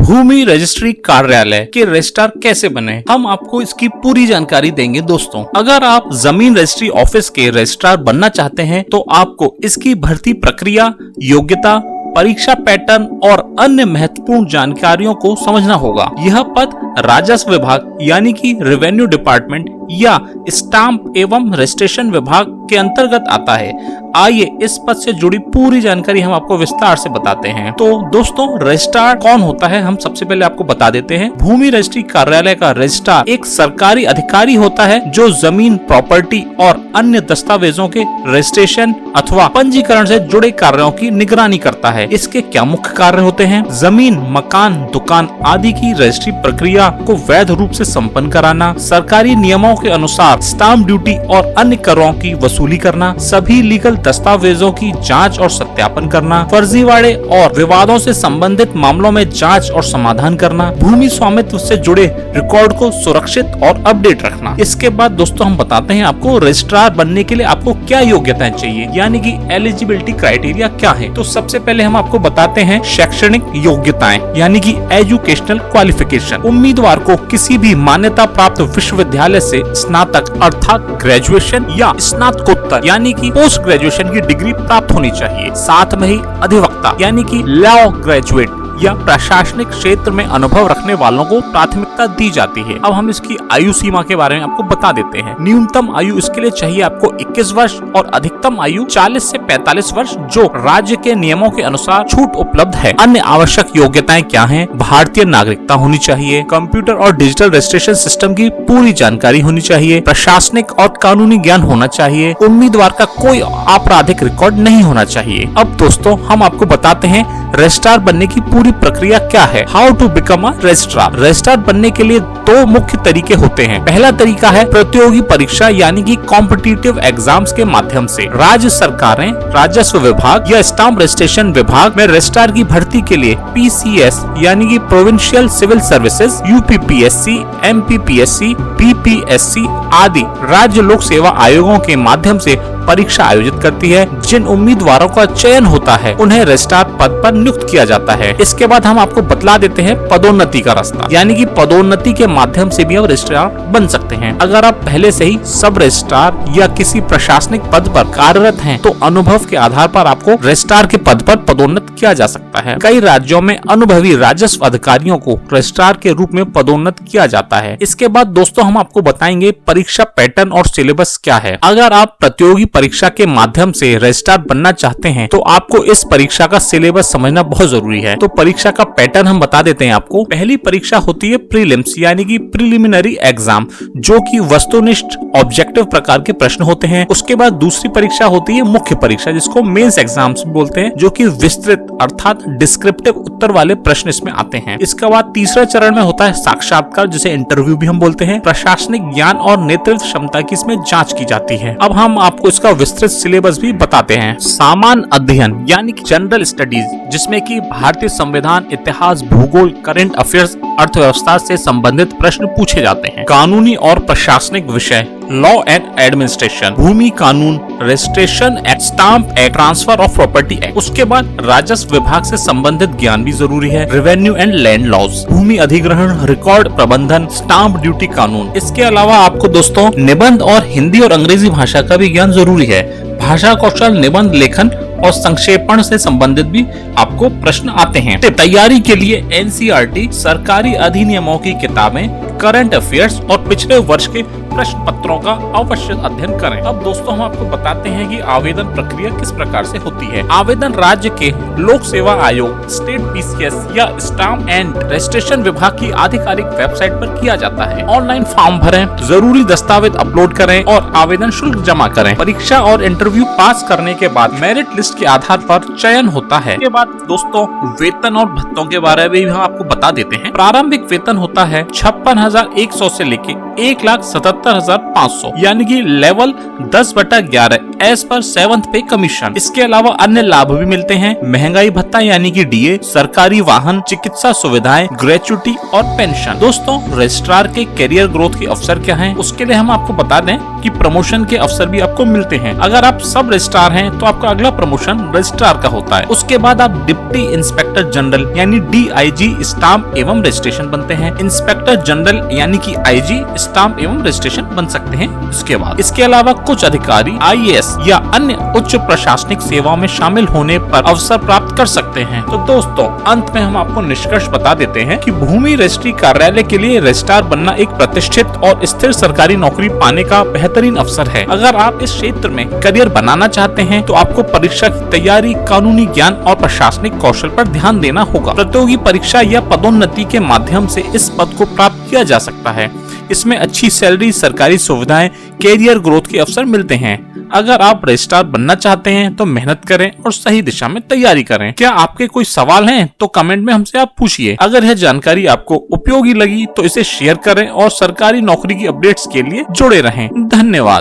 भूमि registry कार्यालय के registrar कैसे बने, हम आपको इसकी पूरी जानकारी देंगे दोस्तों। अगर आप जमीन रजिस्ट्री ऑफिस के रजिस्ट्रार बनना चाहते हैं तो आपको इसकी भर्ती प्रक्रिया, योग्यता, परीक्षा पैटर्न और अन्य महत्वपूर्ण जानकारियों को समझना होगा। यह पद राजस्व विभाग यानी कि रेवेन्यू डिपार्टमेंट या स्टाम्प एवं रजिस्ट्रेशन विभाग के अंतर्गत आता है। आइए इस पद से जुड़ी पूरी जानकारी हम आपको विस्तार से बताते हैं। तो दोस्तों, रजिस्ट्रार कौन होता है हम सबसे पहले आपको बता देते हैं। भूमि रजिस्ट्री कार्यालय का रजिस्ट्रार एक सरकारी अधिकारी होता है जो जमीन, प्रॉपर्टी और अन्य दस्तावेजों के रजिस्ट्रेशन अथवा पंजीकरण से जुड़े कार्यों की निगरानी करता है। इसके क्या मुख्य कार्य होते हैं? जमीन, मकान, दुकान आदि की रजिस्ट्री प्रक्रिया को वैध रूप से संपन्न कराना, सरकारी नियमों के अनुसार स्टाम्प ड्यूटी और अन्य करों की वसूली करना, सभी लीगल दस्तावेजों की जांच और सत्यापन करना, फर्जीवाड़े और विवादों से संबंधित मामलों में जांच और समाधान करना, भूमि स्वामित्व से जुड़े रिकॉर्ड को सुरक्षित और अपडेट रखना। इसके बाद दोस्तों हम बताते हैं आपको रजिस्ट्रार बनने के लिए आपको क्या योग्यताएं चाहिए, यानी कि एलिजिबिलिटी क्राइटेरिया क्या है। तो सबसे पहले हम आपको बताते हैं शैक्षणिक योग्यताएं, यानी कि एजुकेशनल क्वालिफिकेशन। उम्मीदवार को किसी भी मान्यता प्राप्त विश्वविद्यालय से स्नातक अर्थात ग्रेजुएशन या स्नातकोत्तर यानी कि पोस्ट ग्रेजुएशन की डिग्री प्राप्त होनी चाहिए। साथ में ही अधिवक्ता यानी कि लॉ ग्रेजुएट या प्रशासनिक क्षेत्र में अनुभव रखने वालों को प्राथमिकता दी जाती है। अब हम इसकी आयु सीमा के बारे में आपको बता देते हैं। न्यूनतम आयु इसके लिए चाहिए आपको 21 वर्ष और अधिकतम आयु 40 से 45 वर्ष, जो राज्य के नियमों के अनुसार छूट उपलब्ध है। अन्य आवश्यक योग्यताएं क्या हैं? भारतीय नागरिकता होनी चाहिए, कंप्यूटर और डिजिटल रजिस्ट्रेशन सिस्टम की पूरी जानकारी होनी चाहिए, प्रशासनिक और कानूनी ज्ञान होना चाहिए, उम्मीदवार का कोई आपराधिक रिकॉर्ड नहीं होना चाहिए। अब दोस्तों हम आपको बताते हैं रजिस्ट्रार बनने की पूरी प्रक्रिया क्या है। How to become a registrar. Registrar बनने के लिए दो मुख्य तरीके होते हैं। पहला तरीका है प्रतियोगी परीक्षा यानी कि कॉम्पिटिटिव एग्जाम्स के माध्यम से। राज्य सरकारें राजस्व विभाग या स्टाम्प रजिस्ट्रेशन विभाग में रजिस्ट्रार की भर्ती के लिए PCS यानी कि provincial civil services, UPPSC, MPPSC, BPSC आदि राज्य लोक सेवा आयोगों के माध्यम से परीक्षा आयोजित करती है। जिन उम्मीदवारों का चयन होता है उन्हें रजिस्ट्रार पद पर नियुक्त किया जाता है। इसके बाद हम आपको बतला देते हैं पदोन्नति का रास्ता, यानी कि पदोन्नति के माध्यम से भी आप रजिस्ट्रार बन सकते हैं। अगर आप पहले से ही सब रजिस्ट्रार या किसी प्रशासनिक पद पर कार्यरत हैं तो अनुभव के आधार पर आपको रजिस्ट्रार के पद पर पदोन्नत किया जा सकता है। कई राज्यों में अनुभवी राजस्व अधिकारियों को रजिस्ट्रार के रूप में पदोन्नत किया जाता है। इसके बाद दोस्तों हम आपको बताएंगे परीक्षा पैटर्न और सिलेबस क्या है। अगर आप प्रतियोगी परीक्षा के माध्यम से रजिस्ट्रार बनना चाहते हैं तो आपको इस परीक्षा का सिलेबस समझना बहुत जरूरी है। तो परीक्षा का पैटर्न हम बता देते हैं आपको। पहली परीक्षा होती है प्रीलिम्स यानी कि प्रिलिमिनरी एग्जाम, जो कि वस्तुनिष्ठ ऑब्जेक्टिव प्रकार के प्रश्न होते हैं। उसके बाद दूसरी परीक्षा होती है मुख्य परीक्षा, जिसको मेंस एग्जाम्स बोलते हैं, जो कि विस्तृत अर्थात डिस्क्रिप्टिव उत्तर वाले प्रश्न इसमें आते हैं। इसके बाद तीसरा चरण में होता है साक्षात्कार, जिसे इंटरव्यू भी हम बोलते हैं। प्रशासनिक ज्ञान और नेतृत्व क्षमता की इसमें जांच की जाती है। अब हम आपको इसका विस्तृत सिलेबस भी बताते हैं। सामान्य अध्ययन यानी कि जनरल स्टडीज, जिसमें कि भारतीय संविधान, इतिहास, भूगोल, करंट अफेयर्स, अर्थव्यवस्था से संबंधित प्रश्न पूछे जाते हैं। कानूनी और प्रशासनिक विषय, लॉ एंड एडमिनिस्ट्रेशन, भूमि कानून, registration act, stamp act, transfer of property act. उसके बाद राजस्व विभाग से संबंधित ज्ञान भी जरूरी है। रेवेन्यू एंड लैंड लॉज, भूमि अधिग्रहण, रिकॉर्ड प्रबंधन, स्टाम्प ड्यूटी कानून। इसके अलावा आपको दोस्तों निबंध और हिंदी और अंग्रेजी भाषा का भी ज्ञान जरूरी है। भाषा कौशल, निबंध लेखन और संक्षेपण से संबंधित भी आपको प्रश्न आते हैं। तैयारी के लिए NCERT, सरकारी अधिनियमों की किताबें, करंट अफेयर्स और पिछले वर्ष के प्रश्न पत्रों का अवश्य अध्ययन करें। अब दोस्तों हम आपको बताते हैं कि आवेदन प्रक्रिया किस प्रकार से होती है। आवेदन राज्य के लोक सेवा आयोग, स्टेट PCS या स्टाम्प एंड रजिस्ट्रेशन विभाग की आधिकारिक वेबसाइट पर किया जाता है। ऑनलाइन फॉर्म भरें, जरूरी दस्तावेज अपलोड करें और आवेदन शुल्क जमा करें। परीक्षा और इंटरव्यू पास करने के बाद मेरिट लिस्ट के आधार पर चयन होता है। इसके बाद दोस्तों वेतन और भत्तों के बारे में भी हम आपको बता देते हैं। प्रारंभिक वेतन होता है 56,100 से लेके 1,77,500 यानी कि लेवल 10/11 एज पर 7th पे कमीशन। इसके अलावा अन्य लाभ भी मिलते हैं, महंगाई भत्ता यानी कि DA, सरकारी वाहन, चिकित्सा सुविधाएं, ग्रेचुटी और पेंशन। दोस्तों, रजिस्ट्रार के करियर ग्रोथ के अवसर क्या हैं? उसके लिए हम आपको बता दें कि प्रमोशन के अवसर भी आपको मिलते हैं। अगर आप सब रजिस्ट्रार हैं तो आपका अगला प्रमोशन रजिस्ट्रार का होता है। उसके बाद आप डिप्टी इंस्पेक्टर जनरल यानी DIG स्टाम्प एवं रजिस्ट्रेशन बनते हैं। इंस्पेक्टर जनरल यानी कि IG स्टाम्प एवं रजिस्ट्रेशन बन सकते हैं। इसके अलावा कुछ अधिकारी IAS या अन्य उच्च प्रशासनिक सेवाओं में शामिल होने पर अवसर प्राप्त कर सकते हैं। तो दोस्तों, अंत में हम आपको निष्कर्ष बता देते हैं कि भूमि रजिस्ट्री कार्यालय के लिए रजिस्ट्रार बनना एक प्रतिष्ठित और स्थिर सरकारी नौकरी पाने का बेहतरीन अवसर है। अगर आप इस क्षेत्र में करियर बनाना चाहते हैं तो आपको परीक्षा की तैयारी, कानूनी ज्ञान और प्रशासनिक कौशल पर ध्यान देना होगा। प्रतियोगी परीक्षा या पदोन्नति के माध्यम से इस पद को प्राप्त किया जा सकता है। इसमें अच्छी सैलरी, सरकारी सुविधाएं, कैरियर ग्रोथ के अवसर मिलते हैं। अगर आप रजिस्ट्रार बनना चाहते हैं तो मेहनत करें और सही दिशा में तैयारी करें। क्या आपके कोई सवाल हैं तो कमेंट में हमसे आप पूछिए। अगर यह जानकारी आपको उपयोगी लगी तो इसे शेयर करें और सरकारी नौकरी की अपडेट्स के लिए जुड़े रहें। धन्यवाद।